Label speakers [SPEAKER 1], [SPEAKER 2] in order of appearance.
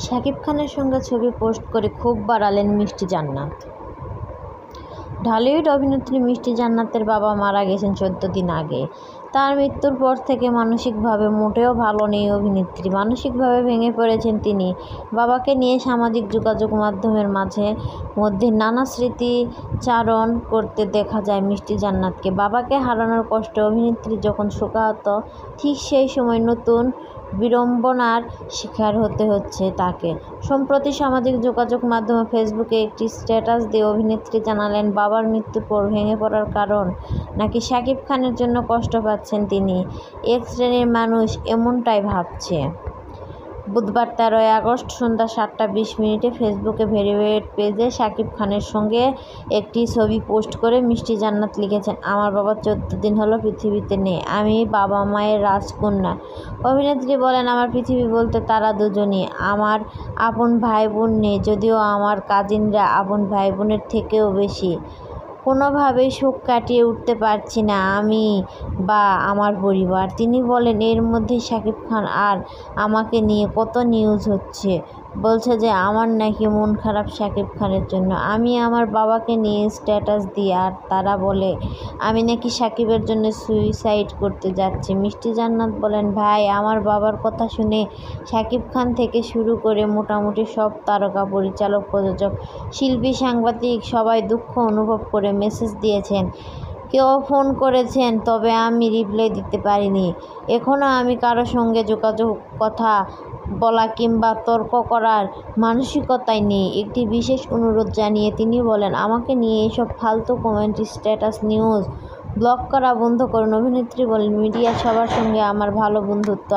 [SPEAKER 1] শাকিব খানের সঙ্গে ছবি পোস্ট করে খুব বাড়ালেন মিষ্টি জান্নাত। ঢালিউড অভিনেত্রী মিষ্টি জান্নাতের বাবা মারা গেছেন 14 দিন আগে। তার মৃত্যুর পর থেকে মানসিকভাবে মোটেও ভালো নেই অভিনেত্রী। মানসিকভাবে ভেঙে পড়েছেন তিনি। বাবাকে নিয়ে সামাজিক যোগাযোগ মাধ্যমের মাঝে মধ্যে নানা স্মৃতিচারণ করতে দেখা যায় মিষ্টি জান্নাতকে। বাবাকে হারানোর কষ্টে অভিনেত্রী যখন শোকাহত, ঠিক সেই সময় নতুন বিড়ম্বনার শিকার হতে হচ্ছে তাকে। সম্প্রতি সামাজিক যোগাযোগ মাধ্যম ফেসবুকে একটি স্ট্যাটাস দিয়ে অভিনেত্রী জানালেন, বাবার মৃত্যুর পর ভেঙে পড়ার কারণ নাকি শাকিব খানের জন্য কষ্ট পাচ্ছেন তিনি। এক শ্রেণীর মানুষ এমনটাই ভাবছে। বুধবার 13 আগস্ট সন্ধ্যা 7টা 20 ফেসবুকে ভেরিফাইড পেজে শাকিব খানের সঙ্গে একটি ছবি পোস্ট করে মিষ্টি জান্নাত লিখেছেন, আমার বাবা 14 দিন হলো পৃথিবীতে নেই। আমি বাবা মায়ের রাজকন্যা। অভিনেত্রী বলেন, আমার পৃথিবী বলতে তারা দুজনই। আমার আপন ভাই বোন নেই, যদিও আমার কাজিনরা আপন ভাই বোনের থেকেও বেশি। কোনোভাবেই শোক কাটিয়ে উঠতে পারছি না আমি বা আমার পরিবার। তিনি বলেন, এর মধ্যে শাকিব খান আর আমাকে নিয়ে কত নিউজ হচ্ছে, বলছে যে আমার নাকি মন খারাপ শাকিব খানের জন্য। আমি আমার বাবাকে নিয়ে স্ট্যাটাস দিই আর তারা বলে আমি নাকি শাকিবের জন্য সুইসাইড করতে যাচ্ছি। মিষ্টি জান্নাত বলেন, ভাই, আমার বাবার কথা শুনে শাকিব খান থেকে শুরু করে মোটামুটি সব তারকা, পরিচালক, প্রযোজক, শিল্পী, সাংবাদিক সবাই দুঃখ অনুভব করে মেসেজ দিয়েছেন। কেউ ফোন করেছেন, তবে আমি রিপ্লাই দিতে পারিনি। এখনও আমি কারো সঙ্গে যোগাযোগ, কথা বলা কিংবা তর্ক করার মানসিকতায় নেই। একটি বিশেষ অনুরোধ জানিয়ে তিনি বলেন, আমাকে নিয়ে এসব ফালতু কমেন্ট, স্ট্যাটাস, নিউজ ব্লক করা বন্ধ করুন। অভিনেত্রী বলেন, মিডিয়ার সবার সঙ্গে আমার ভালো বন্ধুত্ব